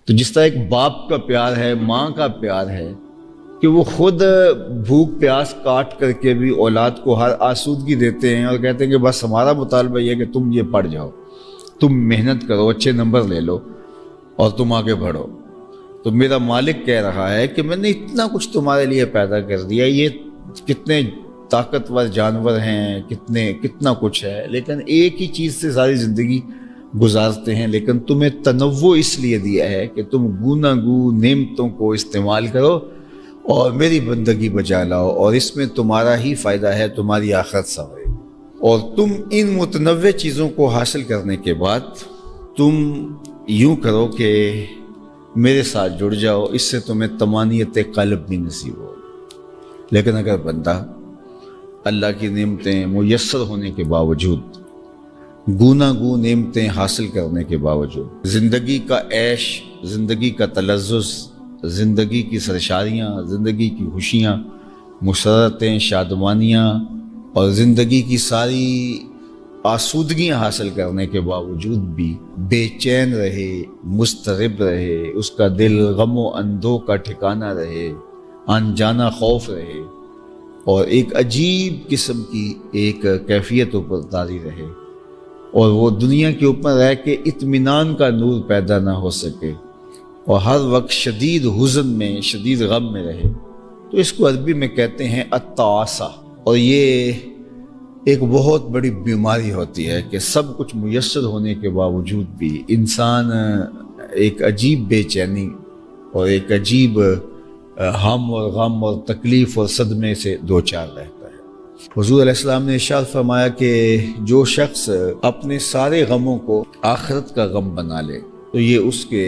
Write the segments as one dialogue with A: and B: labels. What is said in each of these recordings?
A: تو جس طرح ایک باپ کا پیار ہے، ماں کا پیار ہے کہ وہ خود بھوک پیاس کاٹ کر کے بھی اولاد کو ہر آسودگی دیتے ہیں اور کہتے ہیں کہ بس ہمارا مطالبہ یہ ہے کہ تم یہ پڑھ جاؤ، تم محنت کرو، اچھے نمبر لے لو اور تم آگے بڑھو۔ تو میرا مالک کہہ رہا ہے کہ میں نے اتنا کچھ تمہارے لیے پیدا کر دیا، یہ کتنے طاقتور جانور ہیں، کتنا کچھ ہے، لیکن ایک ہی چیز سے ساری زندگی گزارتے ہیں، لیکن تمہیں تنوع اس لیے دیا ہے کہ تم گوناگو نعمتوں کو استعمال کرو اور میری بندگی بجا لاؤ، اور اس میں تمہارا ہی فائدہ ہے، تمہاری آخرت سنورے۔ اور تم ان متنوع چیزوں کو حاصل کرنے کے بعد تم یوں کرو کہ میرے ساتھ جڑ جاؤ، اس سے تمہیں طمانینت قلب بھی نصیب ہو۔ لیکن اگر بندہ اللہ کی نعمتیں میسر ہونے کے باوجود، گوناگو نعمتیں حاصل کرنے کے باوجود، زندگی کا عیش، زندگی کا تلذذ، زندگی کی سرشاریاں، زندگی کی خوشیاں، مسرتیں، شادمانیاں اور زندگی کی ساری آسودگیاں حاصل کرنے کے باوجود بھی بے چین رہے، مضطرب رہے، اس کا دل غم و اندوہ کا ٹھکانہ رہے، انجانہ خوف رہے اور ایک عجیب قسم کی ایک کیفیت اوپر طاری رہے، اور وہ دنیا کے اوپر رہ کے اطمینان کا نور پیدا نہ ہو سکے اور ہر وقت شدید حزن میں، شدید غم میں رہے، تو اس کو عربی میں کہتے ہیں التعاسہ۔ اور یہ ایک بہت بڑی بیماری ہوتی ہے کہ سب کچھ میسر ہونے کے باوجود بھی انسان ایک عجیب بے چینی اور ایک عجیب ہم اور غم اور تکلیف اور صدمے سے دوچار رہتا ہے۔ حضور علیہ السلام نے ارشاد فرمایا کہ جو شخص اپنے سارے غموں کو آخرت کا غم بنا لے تو یہ اس کے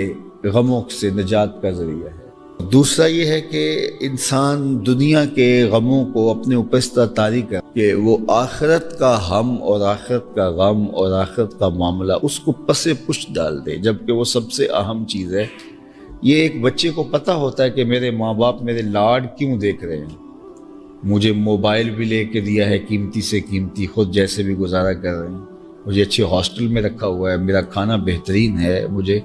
A: غموں سے نجات کا ذریعہ ہے۔ دوسرا یہ ہے کہ انسان دنیا کے غموں کو اپنے اوپر اس طرح طاری کر کہ وہ آخرت کا ہم اور آخرت کا غم اور آخرت کا معاملہ اس کو پس پشت ڈال دے، جبکہ وہ سب سے اہم چیز ہے۔ یہ ایک بچے کو پتہ ہوتا ہے کہ میرے ماں باپ میرے لاڈ کیوں دیکھ رہے ہیں، مجھے موبائل بھی لے کے دیا ہے قیمتی سے قیمتی، خود جیسے بھی گزارا کر رہے ہیں، مجھے اچھے ہاسٹل میں رکھا ہوا ہے، میرا کھانا بہترین ہے، مجھے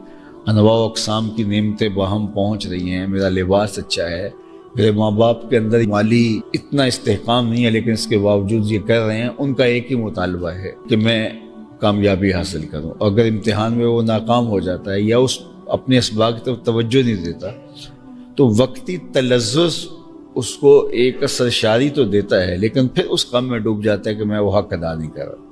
A: انواع و اقسام کی نعمتیں باہم پہنچ رہی ہیں، میرا لباس اچھا ہے۔ میرے ماں باپ کے اندر مالی اتنا استحکام نہیں ہے، لیکن اس کے باوجود یہ کر رہے ہیں۔ ان کا ایک ہی مطالبہ ہے کہ میں کامیابی حاصل کروں، اگر امتحان میں وہ ناکام ہو جاتا ہے یا اس اپنے اسباق کی طرف توجہ نہیں دیتا تو وقتی تلذذ اس کو ایک سرشاری تو دیتا ہے، لیکن پھر اس کام میں ڈوب جاتا ہے کہ میں وہ حق ادا نہیں کر رہا۔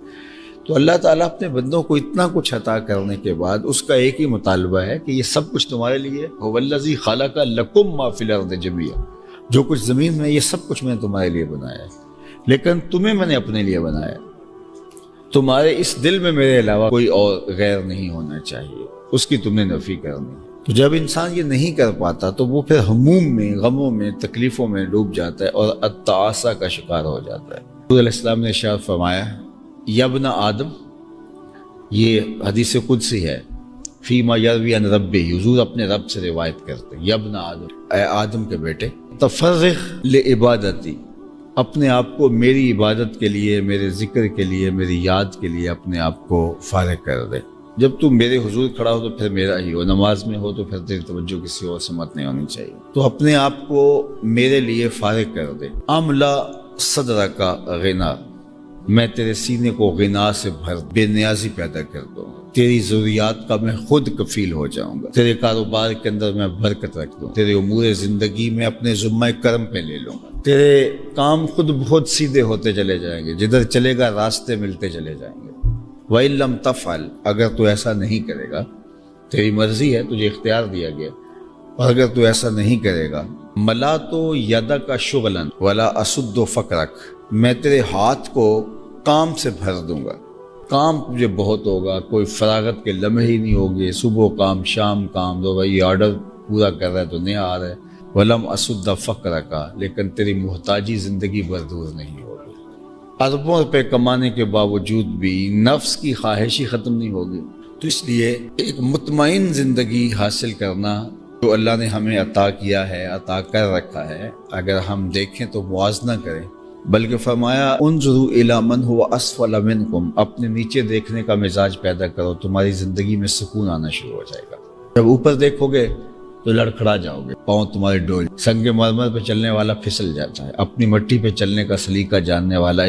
A: تو اللہ تعالیٰ اپنے بندوں کو اتنا کچھ عطا کرنے کے بعد اس کا ایک ہی مطالبہ ہے کہ یہ سب کچھ تمہارے لیے هو الذی خلق لکم ما فی الارض جميعا، جو کچھ زمین میں یہ سب کچھ میں نے تمہارے لیے بنایا ہے، لیکن تمہیں میں نے اپنے لیے بنایا، تمہارے اس دل میں میرے علاوہ کوئی اور غیر نہیں ہونا چاہیے، اس کی تم نے نفی کرنی۔ تو جب انسان یہ نہیں کر پاتا تو وہ پھر ہموم میں، غموں میں، تکلیفوں میں ڈوب جاتا ہے اور التعاسہ کا شکار ہو جاتا ہے۔ حضور علیہ السلام نے ارشاد فرمایا یا ابن آدم، یہ حدیث قدسی ہے، فیما یروی عن ربہ، حضور اپنے رب سے روایت کرتے ہیں، یا ابن آدم، اے آدم کے بیٹے، تفرغ لعبادتی، اپنے آپ کو میری عبادت کے لیے، میرے ذکر کے لیے، میری یاد کے لیے اپنے آپ کو فارغ کر دے۔ جب تم میرے حضور کھڑا ہو تو پھر میرا ہی ہو، نماز میں ہو تو پھر تیری توجہ کسی اور سے مت نہیں ہونی چاہیے، تو اپنے آپ کو میرے لیے فارغ کر دے۔ املا صدرک غنا، میں تیرے سینے کو غنا سے بھر، بے نیازی پیدا کر دوں، تیری ضروریات کا میں خود کفیل ہو جاؤں گا، تیرے کاروبار کے اندر میں برکت رکھ دوں، تیرے امور زندگی میں اپنے ذمہ کرم پہ لے لوں گا، تیرے کام خود بہت سیدھے ہوتے چلے جائیں گے، جدھر چلے گا راستے ملتے چلے جائیں گے۔ وَإِن لَمْ تَفْعَلْ، اگر تو ایسا نہیں کرے گا، تیری مرضی ہے، تجھے اختیار دیا گیا، اور اگر تو ایسا نہیں کرے گا، مَلَأْتُ يَدَكَ شُغْلًا وَلَا أَسُدُّ فَقْرَكَ، میں تیرے ہاتھ کو کام سے بھر دوں گا، کام تجھے بہت ہوگا، کوئی فراغت کے لمحے ہی نہیں ہوگے، صبح کام شام کام، دو بھائی آرڈر پورا کر رہا ہے تو نیا آ رہا ہے، وَلَمْ أَسُدَّ فَقْرَكَ، لیکن تیری محتاجی زندگی بھر دور نہیں ہوگی۔ اربوں روپے کمانے کے باوجود بھی نفس کی خواہش ہی ختم نہیں ہوگی۔ تو اس لیے ایک مطمئن زندگی حاصل کرنا جو اللہ نے ہمیں عطا کیا ہے، عطا کر رکھا ہے، اگر ہم دیکھیں تو موازنہ کریں، بلکہ فرمایا انظروا الی من هو اسفل منکم، اپنے نیچے دیکھنے کا مزاج پیدا کرو، تمہاری زندگی میں سکون آنا شروع ہو جائے گا۔ جب اوپر دیکھو گے تو لڑکھڑا جاؤ گے، پاؤں تمہارے ڈول، سنگ مرمر پہ چلنے والا پھسل جاتا ہے، اپنی مٹی پہ چلنے کا سلیقہ جاننے والا